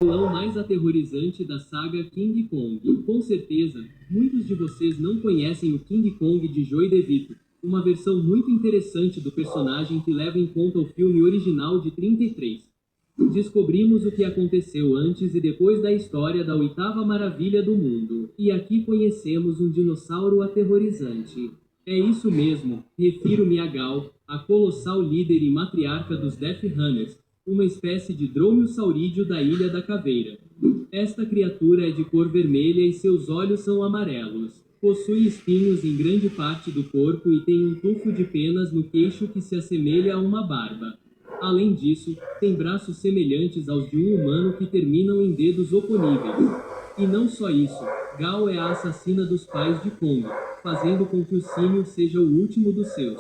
Vilão mais aterrorizante da saga King Kong. Com certeza, muitos de vocês não conhecem o King Kong de Joe DeVito, uma versão muito interessante do personagem que leva em conta o filme original de 33. Descobrimos o que aconteceu antes e depois da história da oitava maravilha do mundo, e aqui conhecemos um dinossauro aterrorizante. É isso mesmo, refiro-me a Gal, a colossal líder e matriarca dos Death Runners, uma espécie de dromeossaurídeo da Ilha da Caveira. Esta criatura é de cor vermelha e seus olhos são amarelos. Possui espinhos em grande parte do corpo e tem um tufo de penas no queixo que se assemelha a uma barba. Além disso, tem braços semelhantes aos de um humano que terminam em dedos oponíveis. E não só isso, Gal é a assassina dos pais de Kong, fazendo com que o símio seja o último dos seus.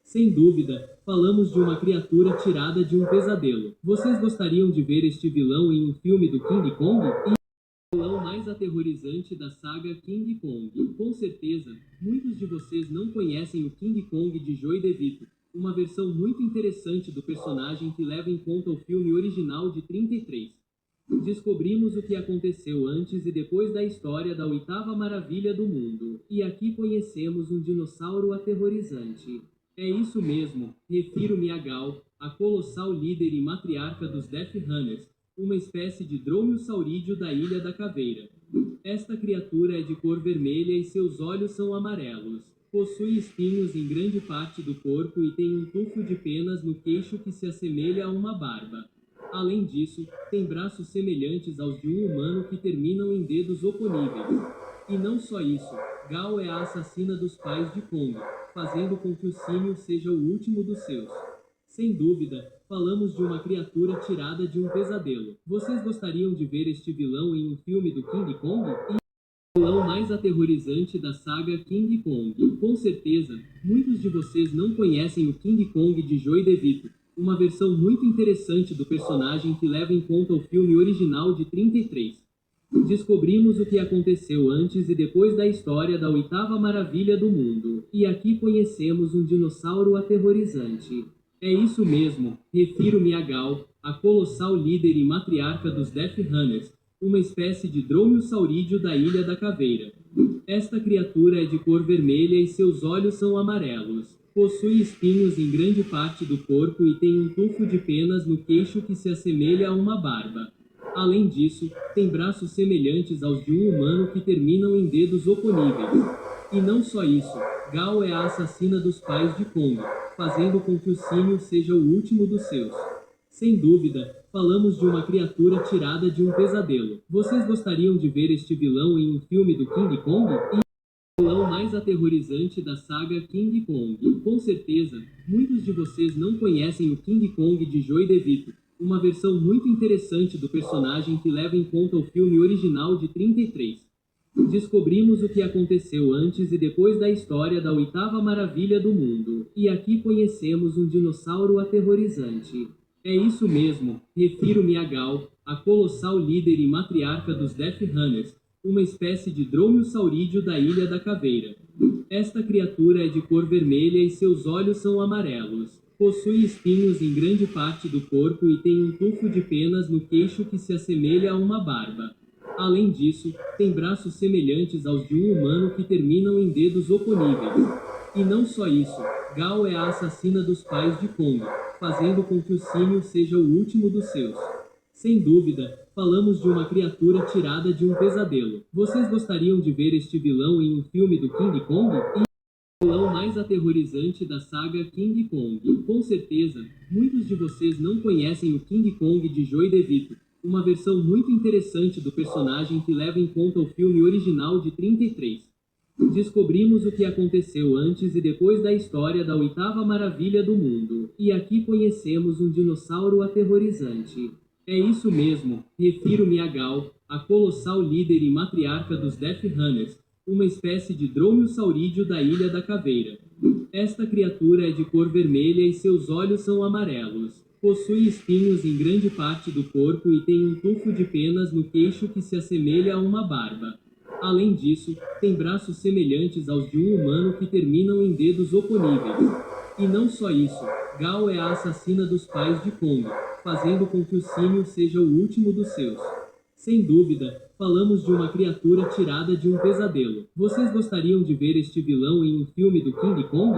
Sem dúvida, falamos de uma criatura tirada de um pesadelo. Vocês gostariam de ver este vilão em um filme do King Kong? O vilão mais aterrorizante da saga King Kong. Com certeza, muitos de vocês não conhecem o King Kong de Joe DeVito, uma versão muito interessante do personagem que leva em conta o filme original de 33. Descobrimos o que aconteceu antes e depois da história da oitava maravilha do mundo, e aqui conhecemos um dinossauro aterrorizante. É isso mesmo, refiro-me a Gal, a colossal líder e matriarca dos Death Runners, uma espécie de dromeossaurídeo da Ilha da Caveira. Esta criatura é de cor vermelha e seus olhos são amarelos. Possui espinhos em grande parte do corpo e tem um tufo de penas no queixo que se assemelha a uma barba. Além disso, tem braços semelhantes aos de um humano que terminam em dedos oponíveis. E não só isso, Gal é a assassina dos pais de Kong, fazendo com que o símio seja o último dos seus. Sem dúvida, falamos de uma criatura tirada de um pesadelo. Vocês gostariam de ver este vilão em um filme do King Kong? O vilão mais aterrorizante da saga King Kong. Com certeza, muitos de vocês não conhecem o King Kong de Joe DeVito, uma versão muito interessante do personagem que leva em conta o filme original de 33. Descobrimos o que aconteceu antes e depois da história da oitava maravilha do mundo, e aqui conhecemos um dinossauro aterrorizante. É isso mesmo, refiro-me a Gal, a colossal líder e matriarca dos Death Runners, uma espécie de dromeossaurídeo da Ilha da Caveira. Esta criatura é de cor vermelha e seus olhos são amarelos. Possui espinhos em grande parte do corpo e tem um tufo de penas no queixo que se assemelha a uma barba. Além disso, tem braços semelhantes aos de um humano que terminam em dedos oponíveis. E não só isso, Gal é a assassina dos pais de Kong, fazendo com que o símio seja o último dos seus. Sem dúvida, falamos de uma criatura tirada de um pesadelo. Vocês gostariam de ver este vilão em um filme do King Kong? O vilão mais aterrorizante da saga King Kong. Com certeza, muitos de vocês não conhecem o King Kong de Joe DeVito, uma versão muito interessante do personagem que leva em conta o filme original de 33. Descobrimos o que aconteceu antes e depois da história da oitava maravilha do mundo, e aqui conhecemos um dinossauro aterrorizante. É isso mesmo, refiro-me a Gal, a colossal líder e matriarca dos Death Runners, uma espécie de dromeossaurídeo da Ilha da Caveira. Esta criatura é de cor vermelha e seus olhos são amarelos. Possui espinhos em grande parte do corpo e tem um tufo de penas no queixo que se assemelha a uma barba. Além disso, tem braços semelhantes aos de um humano que terminam em dedos oponíveis. E não só isso, Gal é a assassina dos pais de Kong, fazendo com que o símio seja o último dos seus. Sem dúvida, falamos de uma criatura tirada de um pesadelo. Vocês gostariam de ver este vilão em um filme do King Kong? O vilão mais aterrorizante da saga King Kong. Com certeza, muitos de vocês não conhecem o King Kong de Joe DeVito, uma versão muito interessante do personagem que leva em conta o filme original de 33. Descobrimos o que aconteceu antes e depois da história da oitava maravilha do mundo, e aqui conhecemos um dinossauro aterrorizante. É isso mesmo, refiro-me a Gal, a colossal líder e matriarca dos Death Runners, uma espécie de dromeossaurídeo da Ilha da Caveira. Esta criatura é de cor vermelha e seus olhos são amarelos. Possui espinhos em grande parte do corpo e tem um tufo de penas no queixo que se assemelha a uma barba. Além disso, tem braços semelhantes aos de um humano que terminam em dedos oponíveis. E não só isso, Gal é a assassina dos pais de Kong, fazendo com que o símio seja o último dos seus. Sem dúvida, falamos de uma criatura tirada de um pesadelo. Vocês gostariam de ver este vilão em um filme do King Kong?